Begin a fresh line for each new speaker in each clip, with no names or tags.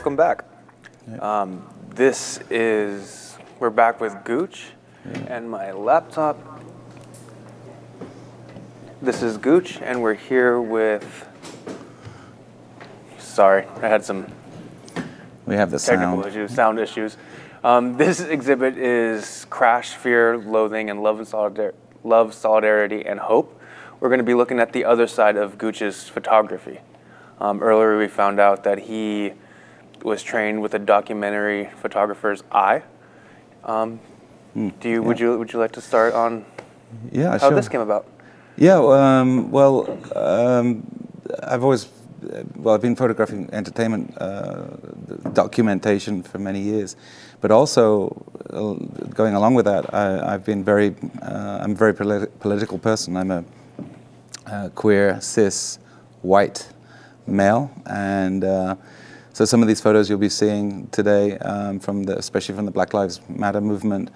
welcome back. We're back with Gooch and my laptop. This is Gooch, and we're here with, sorry, I had some sound issues. This exhibit is Crash, Fear, Loathing, and Love, Solidarity, and Hope. We're going to be looking at the other side of Gooch's photography. Earlier we found out that he was trained with a documentary photographer's eye. Would you like to start on how this came about?
Yeah, I've been photographing entertainment documentation for many years, but also going along with that, I'm a very political person. I'm a queer, cis, white male, and so some of these photos you'll be seeing today, especially from the Black Lives Matter movement,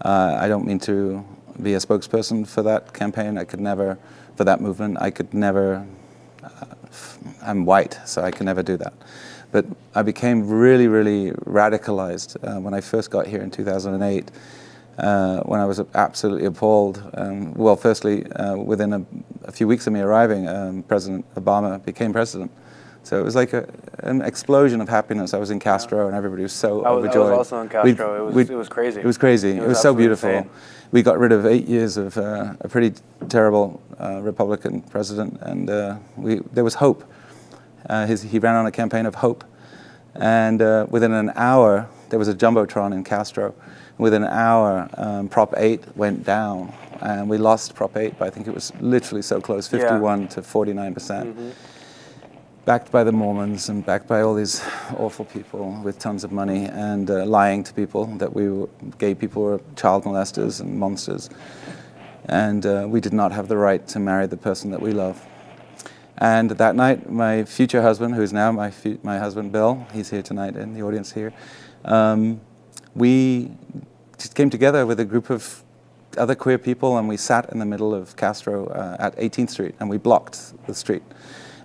I don't mean to be a spokesperson for that campaign. For that movement, I could never. I'm white, so I can never do that. But I became really, really radicalized when I first got here in 2008, when I was absolutely appalled. Well, firstly, within a few weeks of me arriving, President Obama became president. So it was like an explosion of happiness. I was in Castro, and everybody was so overjoyed.
I was also in Castro. It was crazy.
It was crazy. It was so beautiful. Insane. We got rid of 8 years of a pretty terrible Republican president, and there was hope. He ran on a campaign of hope, and within an hour, there was a jumbotron in Castro. Within an hour, Prop 8 went down, and we lost Prop 8, but I think it was literally so close, 51 to 49%. Mm-hmm. Backed by the Mormons and backed by all these awful people with tons of money and lying to people that gay people were child molesters and monsters. And we did not have the right to marry the person that we love. And that night, my future husband, who's now my husband, Bill, he's here tonight in the audience here, we just came together with a group of other queer people, and we sat in the middle of Castro at 18th Street, and we blocked the street.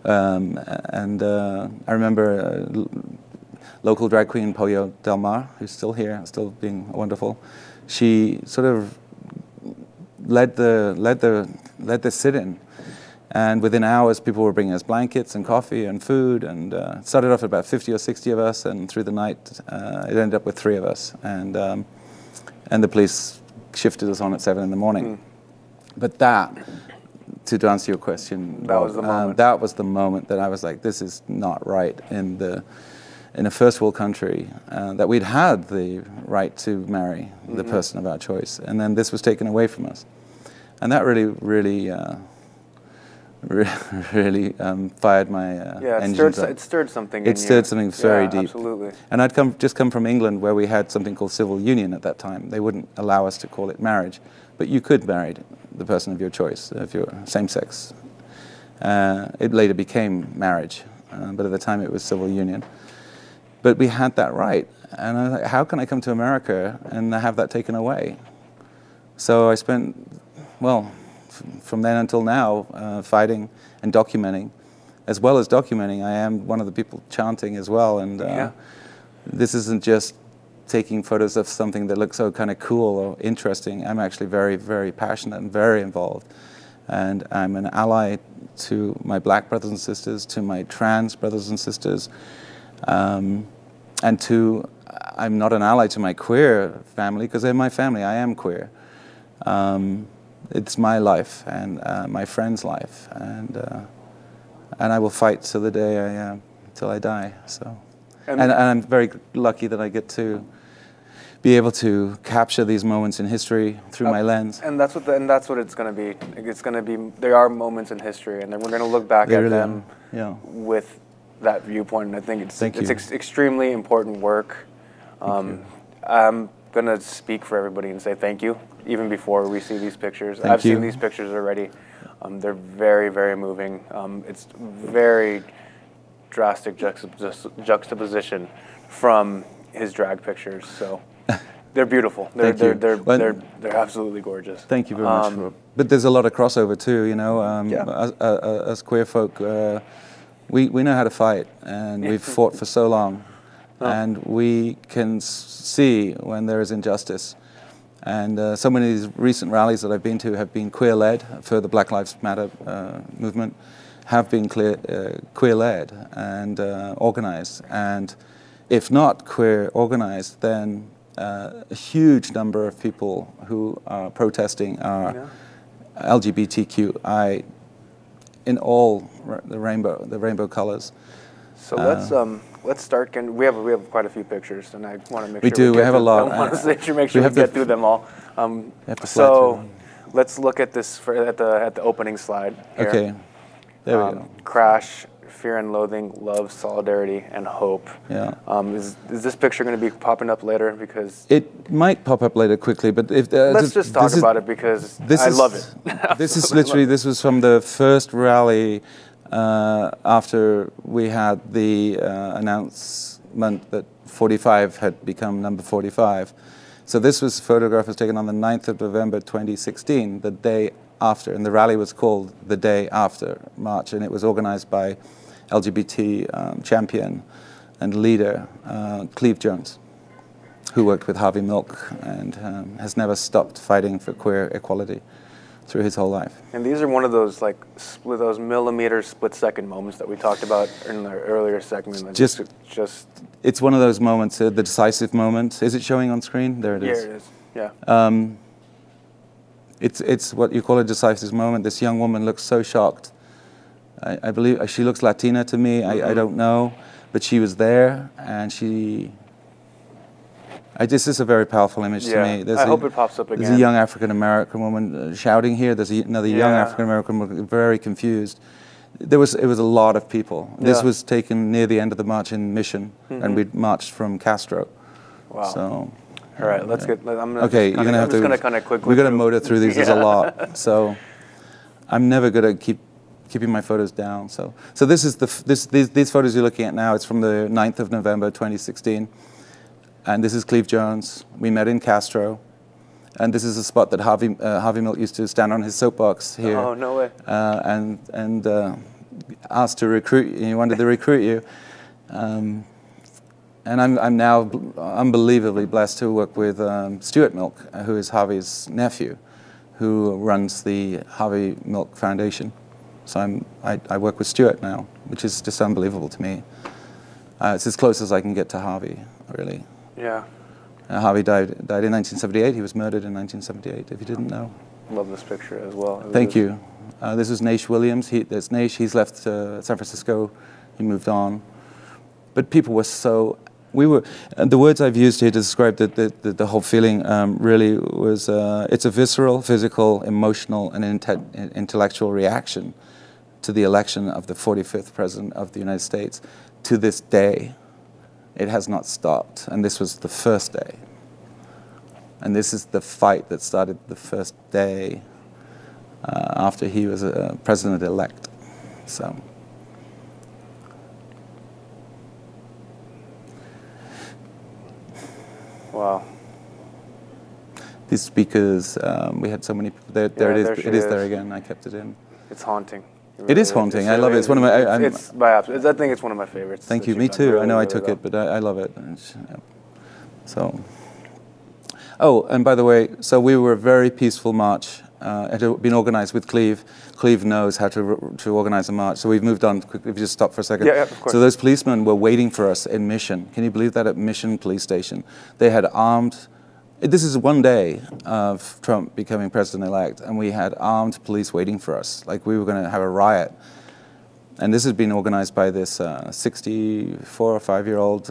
I remember local drag queen Pollo Del Mar, who's still here, still being wonderful. She sort of led the sit-in, and within hours, people were bringing us blankets and coffee and food. And it started off at about 50 or 60 of us, and through the night, it ended up with 3 of us. And the police shifted us on at 7 in the morning. But to answer your question,
that was the moment.
That was the moment that I was like, this is not right in a first world country, that we'd had the right to marry the person of our choice, and then this was taken away from us, and that really fired my engines up.
It stirred something.
It stirred something very deep.
Absolutely.
And I'd just come from England, where we had something called civil union at that time. They wouldn't allow us to call it marriage, but you could marry the person of your choice, if you're same-sex. It later became marriage, but at the time it was civil union. But we had that right, and I was like, how can I come to America and have that taken away? So I spent, from then until now, fighting and documenting. As well as documenting, I am one of the people chanting as well, and this isn't just taking photos of something that looks so kind of cool or interesting. I'm actually very, very passionate and very involved. And I'm an ally to my black brothers and sisters, to my trans brothers and sisters, and I'm not an ally to my queer family, because they're my family. I am queer. It's my life and my friend's life, and I will fight till the day till I die. So, and I'm very lucky that I get to be able to capture these moments in history through my lens.
And that's what it's going to be. It's going to be. There are moments in history, and then we're going to look back at them with that viewpoint. And I think it's extremely important work. I'm going to speak for everybody and say thank you, even before we see these pictures. I've seen these pictures already. They're very, very moving. It's very drastic juxtaposition from his drag pictures. So they're beautiful. They're absolutely gorgeous.
Thank you very much. But there's a lot of crossover too. You know, as queer folk, we know how to fight, and we've fought for so long. and we can see when there is injustice. And so many of these recent rallies that I've been to have been queer-led for the Black Lives Matter movement, have been queer-led and organized. And if not queer organized, then a huge number of people who are protesting are LGBTQI in all the rainbow colors.
So let's start. We have quite a few pictures, and I want to make
sure we have a lot.
I want to make sure we get through them all. So let's look at this at the opening slide here.
Okay, there we go.
Crash, fear and loathing, love, solidarity, and hope.
Yeah.
Is this picture going to be popping up later? Because
it might pop up later quickly, but if
let's just talk about it because I love it.
This is literally this was from the first rally after we had the announcement that 45 had become number 45. So this was photograph was taken on the 9th of November 2016, the day after, and the rally was called the Day After March, and it was organized by LGBT champion and leader Cleve Jones, who worked with Harvey Milk and has never stopped fighting for queer equality through his whole life.
And these are one of those those millimeter split-second moments that we talked about in the earlier segment.
Just it's one of those moments, the decisive moment. Is it showing on screen? There it is.
Yeah, it is. Yeah.
It's what you call a decisive moment. This young woman looks so shocked. I believe she looks Latina to me. I don't know, but she was there, and this is a very powerful image to me.
I hope it pops up again.
There's a young African American woman shouting here. There's another young African American woman very confused. It was a lot of people. This was taken near the end of the march in Mission, and we marched from Castro.
Wow.
So.
All right, let's get.
You're gonna have to.
Kind of quickly.
We're gonna motor through these. There's a lot. So, I'm never gonna keeping my photos down. So this is these photos you're looking at now. It's from the 9th of November 2016, and this is Cleve Jones. We met in Castro, and this is a spot that Harvey Milk used to stand on his soapbox here.
Oh, no way.
And asked to recruit you. He wanted to recruit you. And I'm now unbelievably blessed to work with Stuart Milk, who is Harvey's nephew, who runs the Harvey Milk Foundation. So I work with Stuart now, which is just unbelievable to me. It's as close as I can get to Harvey, really.
Yeah.
Harvey died in 1978. He was murdered in 1978, if you didn't know.
Love this picture as well.
Thank you. This is Nash Williams. There's Nash. He's left San Francisco. He moved on. But people were so... the words I've used here to describe the whole feeling really was, it's a visceral, physical, emotional, and intellectual reaction to the election of the 45th President of the United States. To this day, it has not stopped, and this was the first day. And this is the fight that started the first day after he was a president-elect. So.
Wow.
These speakers, we had so many people. There it is. It is there again. I kept it in.
It's haunting.
It is haunting. I love it. It's one of my.
I think it's one of my favorites.
Thank you. Me too. I know I took it, but I love it. So. Oh, and by the way, so we were a very peaceful march. It had been organized with Cleve. Cleve knows how to organize a march. So we've moved on quickly. If you just stop for a second.
Yeah, of course.
So those policemen were waiting for us in Mission. Can you believe that, at Mission Police Station? They had armed. This is one day of Trump becoming president-elect, and we had armed police waiting for us. Like we were going to have a riot. And this had been organized by this 64 or 5-year-old,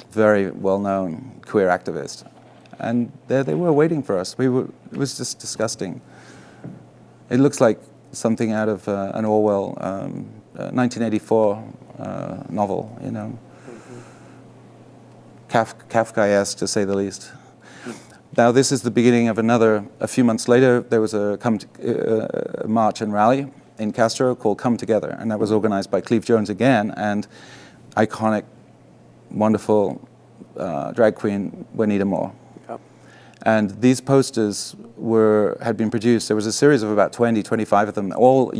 very well-known queer activist. And there they were waiting for us. It was just disgusting. It looks like something out of an Orwell 1984 novel, you know. Kafkaesque, to say the least. Now this is the beginning of a few months later, there was a march and rally in Castro called Come Together, and that was organized by Cleve Jones again, and iconic, wonderful drag queen Juanita Moore. Yep. And these posters had been produced. There was a series of about 20, 25 of them, all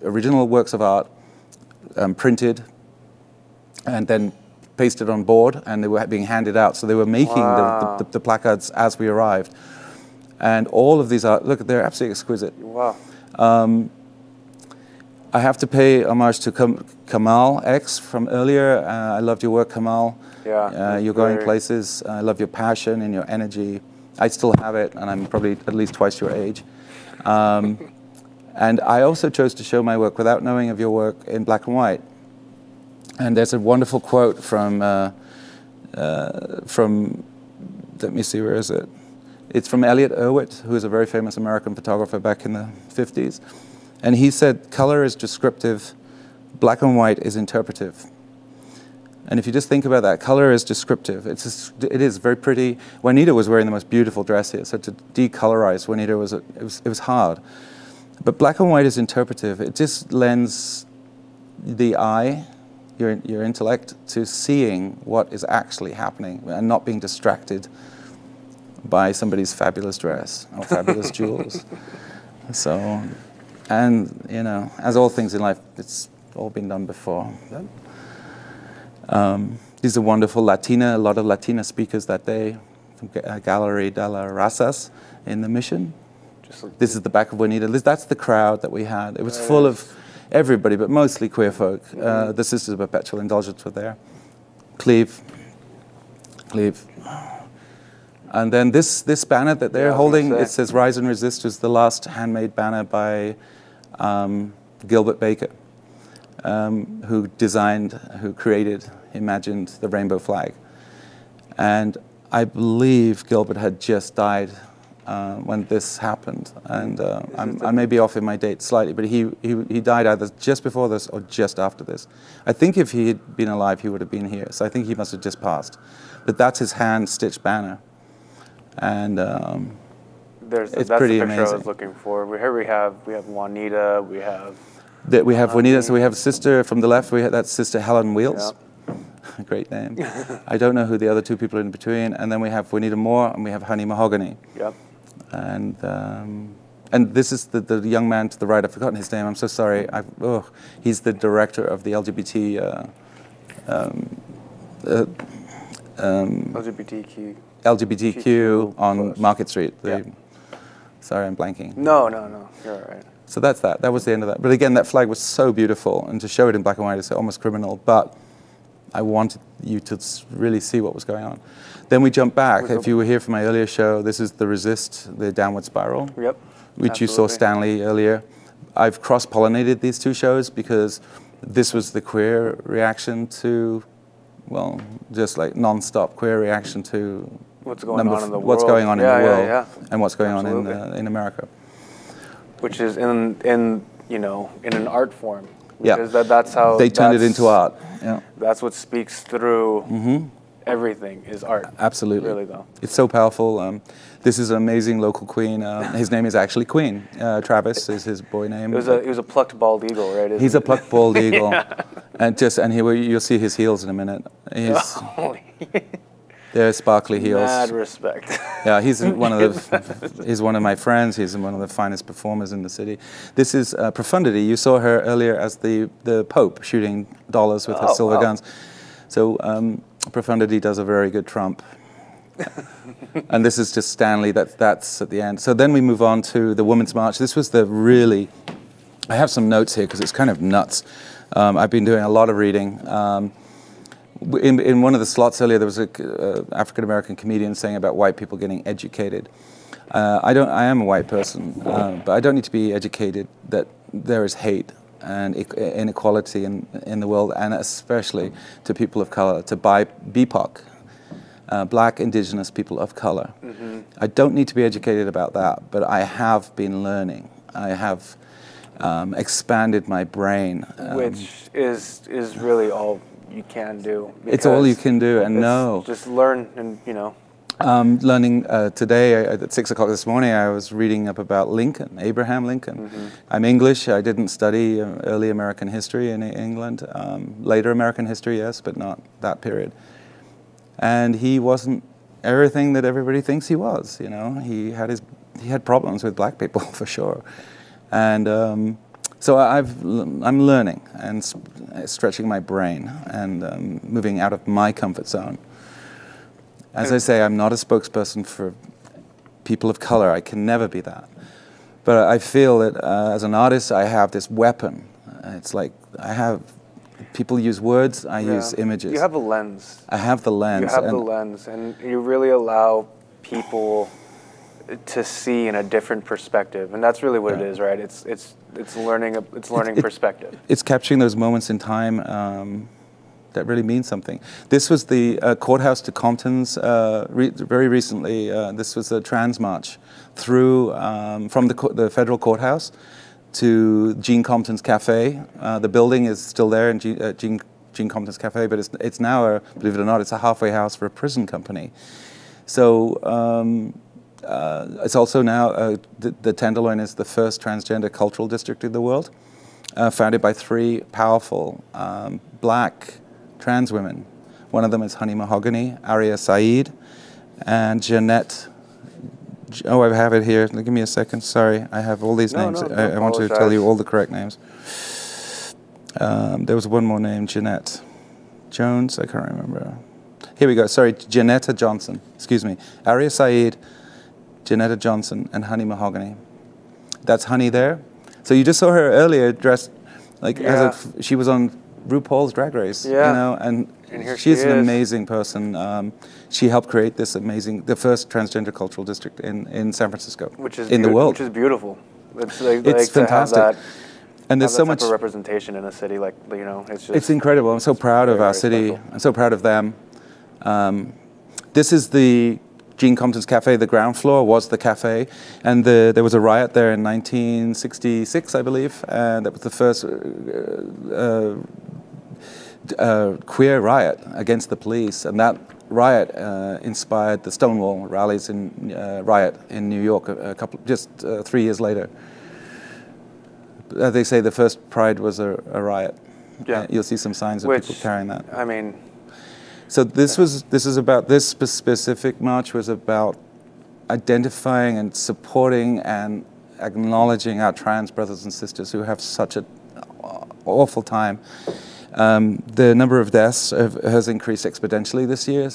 original works of art, printed, and then pasted on board, and they were being handed out. So they were making the placards as we arrived. And all of these are, look, they're absolutely exquisite.
Wow.
I have to pay homage to Kamal X from earlier. I loved your work, Kamal.
Yeah.
You're going places. I love your passion and your energy. I still have it, and I'm probably at least twice your age. And I also chose to show my work without knowing of your work in black and white. And there's a wonderful quote from, let me see, where is it? It's from Elliot Erwitt, who is a very famous American photographer back in the 50s. And he said, color is descriptive, black and white is interpretive. And if you just think about that, color is descriptive. It is very pretty. Juanita was wearing the most beautiful dress here, so to decolorize Juanita it was hard. But black and white is interpretive. It just lends the eye, your intellect, to seeing what is actually happening and not being distracted by somebody's fabulous dress or fabulous jewels. So, and you know, as all things in life, it's all been done before. These are wonderful a lot of Latina speakers that day from Gallery de las Razas in the Mission. This is the back of Juanita. That's the crowd that we had. It was full of everybody, but mostly queer folk. The Sisters of Perpetual Indulgence were there. Cleve. And then this banner that they're holding, it says Rise and Resist, was the last handmade banner by Gilbert Baker, who imagined the rainbow flag. And I believe Gilbert had just died when this happened. And I may be off in my date slightly, but he died either just before this or just after this. I think if he had been alive, he would have been here. So I think he must have just passed. But that's his hand-stitched banner. And
that's
it's
the
pretty
picture
amazing.
I was looking for. Here we have Juanita. We have
Juanita. So we have a sister from the left. That's Sister Helen Wheels.
Yep.
A great name. I don't know who the other two people in between. And then we have Juanita Moore, and we have Honey Mahogany.
Yep.
And this is the young man to the right. I've forgotten his name. I'm so sorry. He's the director of the LGBTQ on Market Street. Sorry, I'm blanking.
No, you're all right.
So that's that. That was the end of that. But again, that flag was so beautiful, and to show it in black and white is almost criminal. But I wanted you to really see what was going on. Then we jump back. If you were here for my earlier show, this is the Resist, the Downward Spiral.
Yep.
Which you saw Stanley earlier. I've cross-pollinated these two shows because this was the queer reaction to, well, just like non-stop queer reaction to
what's going on in the world.
What's going on in the world and what's going on in America.
Which is in an art form.
Yeah,
that's how
they turned it into art. Yeah,
that's what speaks through everything is art.
Absolutely,
really though.
It's so powerful. This is an amazing local queen. His name is actually Queen. Travis is his boy name.
He was a plucked bald eagle, right?
He's a plucked bald eagle, and you'll see his heels in a minute. They're sparkly heels.
Mad respect.
Yeah, he's one of my friends. He's one of the finest performers in the city. This is Profundity. You saw her earlier as the Pope shooting dollars with her silver guns. So Profundity does a very good trump. And this is just Stanley. That's at the end. So then we move on to the Women's March. This was I have some notes here because it's kind of nuts. I've been doing a lot of reading. In one of the slots earlier, there was an African-American comedian saying about white people getting educated. I am a white person, but I don't need to be educated that there is hate and inequality in the world, and especially to people of color, to BIPOC, Black, Indigenous people of color. I don't need to be educated about that, but I have been learning. I have expanded my brain.
Which is really all you can do.
It's all you can do, and
just learn, and
learning today at 6 o'clock this morning, I was reading up about Lincoln, Abraham Lincoln. I'm English. I didn't study early American history in England. Later American history, yes, but not that period. And he wasn't everything that everybody thinks he was. He had problems with black people for sure, and. So I'm learning and stretching my brain and moving out of my comfort zone. As I say, I'm not a spokesperson for people of color. I can never be that. But I feel that as an artist, I have this weapon. It's like people use words, I use images.
You have a lens.
I have the lens.
You have the lens, and you really allow people to see in a different perspective, and that's really what it is, right? It's learning perspective. It's
capturing those moments in time that really means something. This was the courthouse to Compton's very recently. This was a trans march through from the federal courthouse to Gene Compton's cafe. The building is still there in Gene Compton's cafe, but it's now, believe it or not, it's a halfway house for a prison company. So it's also now, the Tenderloin is the first transgender cultural district in the world, founded by 3 powerful black trans women. One of them is Honey Mahogany, Aria Saeed, and Jeanette. Oh, I have it here. Give me a second. Sorry, I have all these names. I want to tell you all the correct names. There was one more name, Jeanette Jones. I can't remember. Here we go. Sorry, Janetta Johnson. Excuse me. Aria Saeed, Janetta Johnson, and Honey Mahogany. That's Honey there. So you just saw her earlier dressed like as if she was on RuPaul's Drag Race.
Yeah.
You know, and she's an amazing person. She helped create this the first transgender cultural district in San Francisco, in the world.
Which is beautiful.
It's fantastic.
To have
and there's so much
representation in a city, like, you know,
it's incredible. I'm so proud of our city. Special. I'm so proud of them. This is the Gene Compton's cafe. The ground floor was the cafe, and there was a riot there in 1966, I believe, and that was the first queer riot against the police, and that riot inspired the Stonewall rallies riot in New York just 3 years later. They say the first Pride was a riot.
Yeah,
you'll see some signs of people carrying that.
I mean,
so this specific march was about identifying and supporting and acknowledging our trans brothers and sisters who have such an awful time. The number of deaths has increased exponentially this year.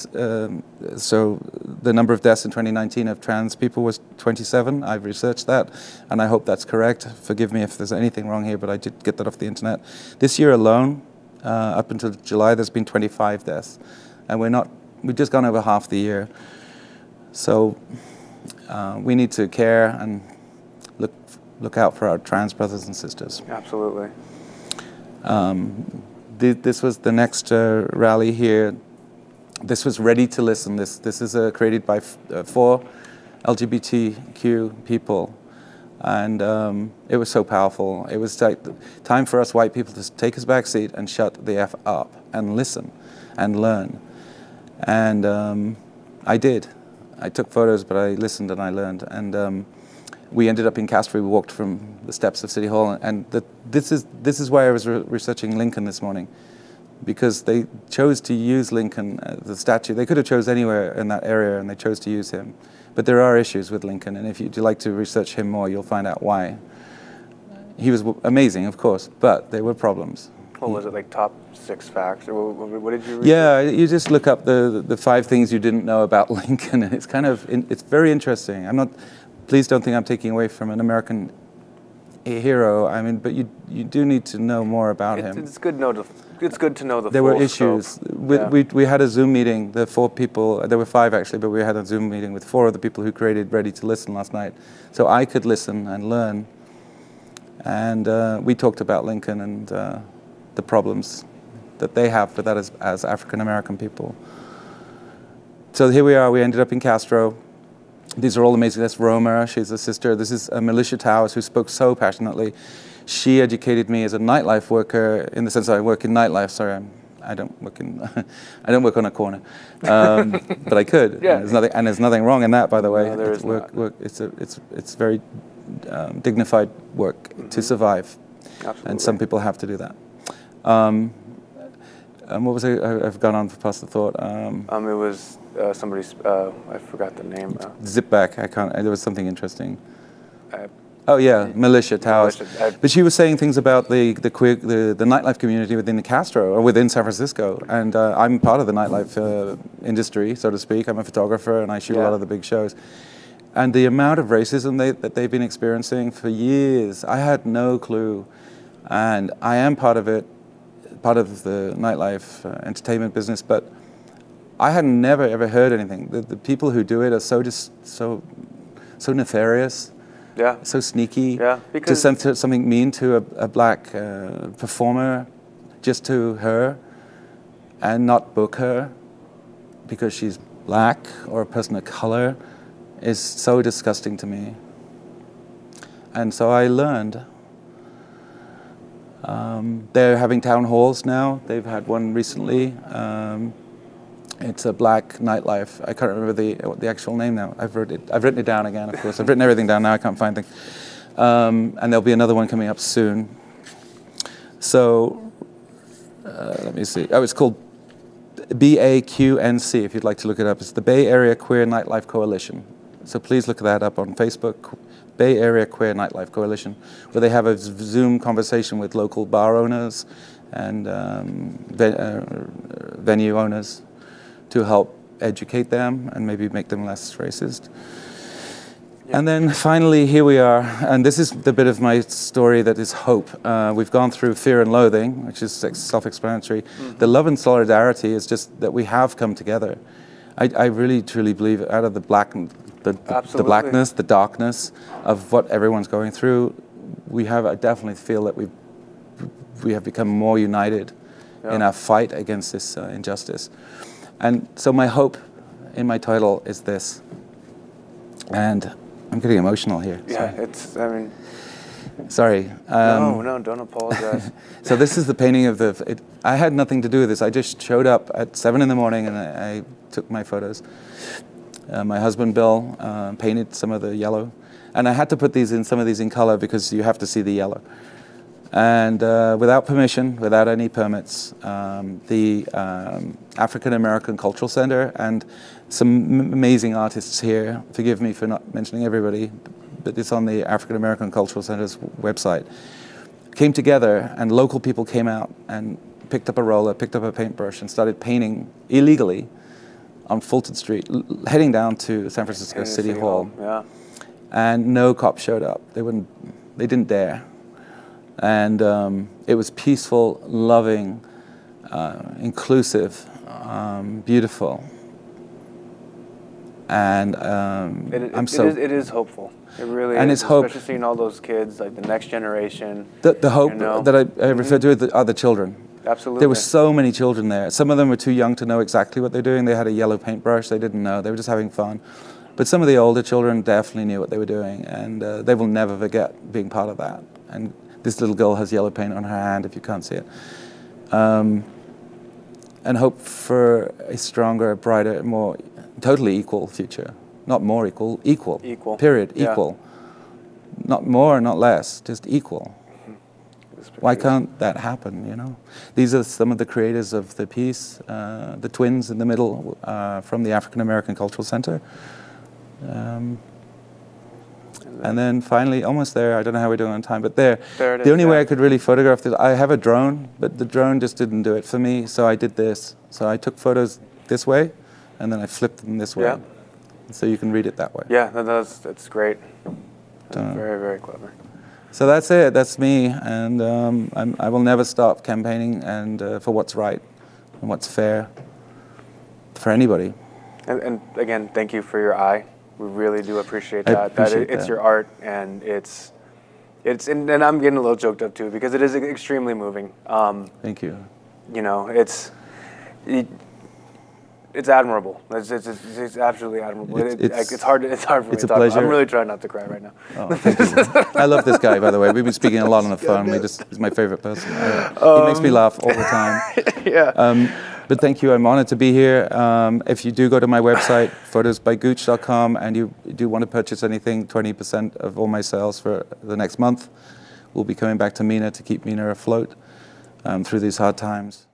So the number of deaths in 2019 of trans people was 27. I've researched that, and I hope that's correct. Forgive me if there's anything wrong here, but I did get that off the internet. This year alone, up until July, there's been 25 deaths, and we've just gone over half the year. So we need to care and look out for our trans brothers and sisters.
Absolutely.
This was the next rally here. This was Ready to Listen. This is created by 4 LGBTQ people, and it was so powerful. It was like time for us white people to take a back seat and shut the F up and listen and learn. And I did. I took photos, but I listened and I learned. And we ended up in Castro. We walked from the steps of City Hall, and this is why I was researching Lincoln this morning, because they chose to use Lincoln, the statue. They could have chose anywhere in that area, and they chose to use him. But there are issues with Lincoln, and if you'd like to research him more, you'll find out why. He was amazing, of course, but there were problems.
What was it, like top 6 facts, or what did you research?
Yeah, you just look up the 5 things you didn't know about Lincoln, and it's very interesting. Please don't think I'm taking away from an American hero. I mean, but you do need to know more about him.
It's good to know the
There were issues.
Scope.
We had a Zoom meeting. The 4 people, there were 5 actually, but we had a Zoom meeting with 4 of the people who created Ready to Listen last night. So I could listen and learn. And we talked about Lincoln and the problems that they have with that as African American people. So here we are. We ended up in Castro. These are all amazing. That's Roma. She's a sister. This is Militia Towers, who spoke so passionately. She educated me as a nightlife worker, in the sense that I work in nightlife. Sorry, I don't work on a corner, but I could.
Yeah.
And there's nothing wrong in that, by the way.
No, there is not.
It's very dignified work to survive.
Absolutely.
And some people have to do that. What was it? I've gone on past the thought.
It was somebody's. I forgot the name.
Zip back. I can't. There was something interesting. Oh yeah, Militia Towers. But she was saying things about the nightlife community within the Castro, or within San Francisco. And I'm part of the nightlife industry, so to speak. I'm a photographer and I shoot a lot of the big shows. And the amount of racism that they've been experiencing for years, I had no clue. And I am part of it, part of the nightlife entertainment business, but I had never ever heard anything. The people who do it are so nefarious.
Yeah.
So sneaky.
Yeah, because
to say something mean to a black performer, just to her, and not book her because she's black or a person of color, is so disgusting to me. And so I learned. They're having town halls now. They've had one recently. It's a black nightlife. I can't remember the actual name now. I've written it down again, of course. I've written everything down now. I can't find things. And there'll be another one coming up soon. So let me see. Oh, it's called BAQNC. If you'd like to look it up, it's the Bay Area Queer Nightlife Coalition. So please look that up on Facebook. Bay Area Queer Nightlife Coalition, where they have a Zoom conversation with local bar owners and venue owners to help educate them and maybe make them less racist. Yep. And then finally, here we are, and this is the bit of my story that is hope. We've gone through fear and loathing, which is self-explanatory. Mm-hmm. The love and solidarity is just that we have come together. I really, truly believe out of the blackness, the darkness of what everyone's going through, I definitely feel that we have become more united in our fight against this injustice. And so my hope in my title is this. And I'm getting emotional here.
Yeah,
sorry. Sorry.
No, don't apologize.
So this is the painting of I had nothing to do with this. I just showed up at 7 in the morning and I took my photos. My husband, Bill, painted some of the yellow. And I had to put some of these in color because you have to see the yellow. And without permission, without any permits, the African American Cultural Center and some amazing artists here, forgive me for not mentioning everybody, but it's on the African American Cultural Center's website, came together and local people came out and picked up a roller, picked up a paintbrush and started painting illegally on Fulton Street, heading down to San Francisco City Hall.
Yeah.
And no cop showed up. They didn't dare. And it was peaceful, loving, inclusive, beautiful. And
it is hopeful. It really
and
is,
it's hope.
Especially seeing all those kids, like the next generation.
The hope that I refer to are the children.
Absolutely.
There were so many children there. Some of them were too young to know exactly what they're doing. They had a yellow paintbrush. They didn't know. They were just having fun. But some of the older children definitely knew what they were doing, and they will never forget being part of that. And this little girl has yellow paint on her hand, if you can't see it. And hope for a stronger, brighter, more totally equal future. Not more equal, equal.
Equal.
Period, equal. Not more, not less, just equal. Why can't that happen, you know? These are some of the creators of the piece, the twins in the middle from the African American Cultural Center. And then finally, almost there, I don't know how we're doing on time, but there it is, the only way I could really photograph this, I have a drone, but the drone just didn't do it for me, so I did this. So I took photos this way, and then I flipped them this way.
Yeah.
So you can read it that way.
Yeah, that's great. That's very, very clever.
So that's it, that's me, and I will never stop campaigning and for what's right and what's fair for anybody.
And again, thank you for your eye. We really do appreciate that. It's your art, and and I'm getting a little choked up too because it is extremely moving.
Thank you.
You know, it's admirable. It's absolutely admirable. It's hard for me to talk about. I'm really trying not to cry right now.
Oh, thank you. I love this guy, by the way. We've been speaking a lot on the phone. He's my favorite person. He makes me laugh all the time.
Yeah.
But thank you. I'm honored to be here. If you do go to my website, photosbygooch.com, and you do want to purchase anything, 20% of all my sales for the next month will be coming back to Minna to keep Minna afloat through these hard times.